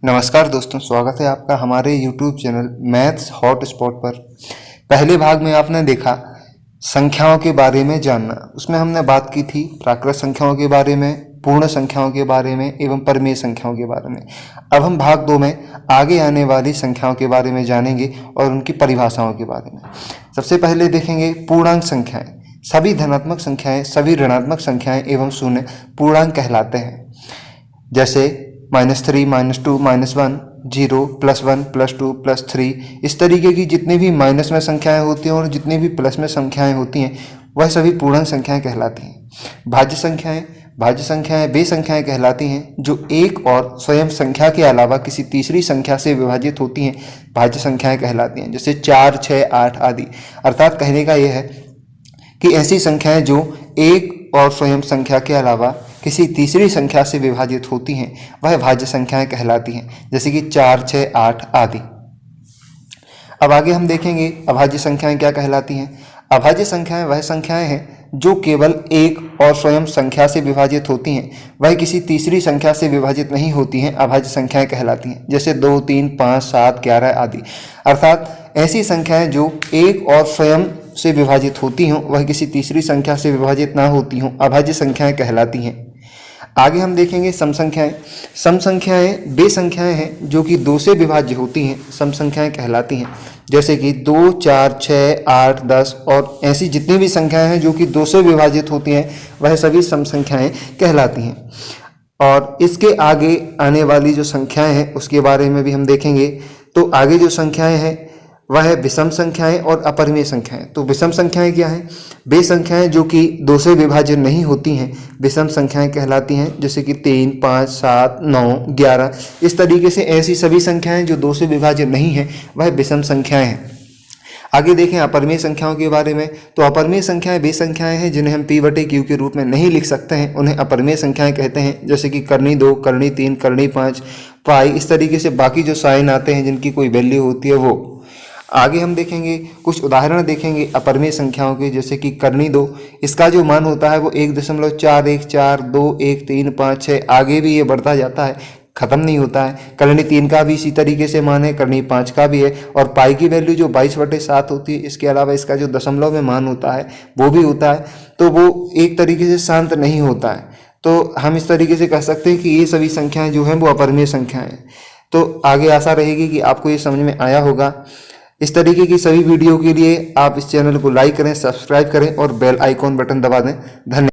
नमस्कार दोस्तों, स्वागत है आपका हमारे YouTube channel maths hot spot पर। पहले भाग में आपने देखा संख्याओं के बारे में जानना। उसमें हमने बात की थी प्राकृत संख्याओं के बारे में, पूर्ण संख्याओं के बारे में एवं परिमेय संख्याओं के बारे में। अब हम भाग 2 में आगे आने वाली संख्याओं के बारे में जानेंगे और उनकी परिभाषाओं के बारे में। सबसे पहले देखेंगे पूर्णांक संख्याएं। सभी धनात्मक संख्याएं, सभी ऋणात्मक संख्याएं एवं शून्य पूर्णांक कहलाते हैं। जैसे -3, -2, -1, 0, +1, +2, +3, इस तरीके की जितनी भी माइनस में संख्याएं होती हैं और जितनी भी प्लस में संख्याएं होती हैं वह सभी पूर्णांक संख्याएं कहलाती हैं। भाज्य संख्याएं वे संख्याएं कहलाती हैं जो एक और स्वयं संख्या के अलावा किसी तीसरी संख्या से विभाजित होती हैं, भाज्य संख्याएं कहलाती हैं। जैसे 4, 6, 8 आदि। अर्थात कहने का यह है कि ऐसी संख्याएं जो एक और स्वयं संख्या के अलावा किसी तीसरी संख्या से विभाजित होती हैं वह भाज्य संख्याएं कहलाती हैं। जैसे कि 4, 6, 8 आदि। अब आगे हम देखेंगे अभाज्य संख्याएं क्या कहलाती हैं। अभाज्य संख्याएं वह संख्याएं हैं जो केवल एक और स्वयं संख्या से विभाजित होती हैं, वह किसी तीसरी संख्या से विभाजित नहीं होती हैं, अभाज्य संख्याएं कहलाती हैं। जैसे 2, 3, 5, 7, 11 आदि। अर्थात ऐसी संख्याएं जो एक और स्वयं से विभाजित होती हों, वह किसी तीसरी संख्या से विभाजित ना होती हों, अभाज्य संख्याएं कहलाती हैं। आगे हम देखेंगे सम संख्याएं। सम संख्याएं वे संख्याएं हैं जो कि 2 से विभाज्य होती हैं, सम संख्याएं कहलाती हैं। जैसे कि 2, 4, 6, 8, 10 और ऐसी जितनी भी संख्याएं हैं जो कि 2 से विभाजित होती हैं वह सभी सम संख्याएं कहलाती हैं। और इसके आगे आने वाली जो संख्याएं हैं उसके बारे में भी हम देखेंगे। तो आगे जो संख्याएं हैं वह है विषम संख्याएं और अपरिमेय संख्याएं। तो विषम संख्याएं क्या हैं? वे संख्याएं जो कि 2 से विभाजित नहीं होती हैं विषम संख्याएं कहलाती हैं। जैसे कि 3, 5, 7, 9, 11 इस तरीके से ऐसी सभी संख्याएं जो 2 से विभाजित नहीं हैं वह विषम संख्याएं हैं। आगे देखें अपरिमेय संख्याओं के बारे में। तो अपरिमेय संख्याएं वे संख्याएं हैं जिन्हें हम P/Q के रूप में नहीं लिख सकते हैं, उन्हें अपरिमेय संख्याएं कहते हैं। जैसे कि करनी 2, करनी 3, करनी 5, पाई, इस तरीके से बाकी जो साइन आते हैं जिनकी कोई वैल्यू होती है वो। आगे हम देखेंगे कुछ उदाहरण देखेंगे अपरिमेय संख्याओं के। जैसे कि करनी 2, इसका जो मान होता है वो 1.4142135 आगे भी ये बढ़ता जाता है, खत्म नहीं होता है। करनी 3 का भी इसी तरीके से मान है, करनी 5 का भी है। और पाई की वैल्यू जो 22/7 होती है, इसके अलावा इसका जो दशमलव में मान होता है वो भी होता है, तो वो एक तरीके से शांत नहीं होता है। तो हम इस तरीके से कह सकते हैं कि ये सभी संख्याएं जो हैं वो अपरिमेय संख्याएं हैं। तो आगे आशा रहेगी कि आपको ये समझ में आया होगा। इस तरीके की सभी वीडियो के लिए आप इस चैनल को लाइक करें, सब्सक्राइब करें और बेल आइकॉन बटन दबा दें। धन्यवाद।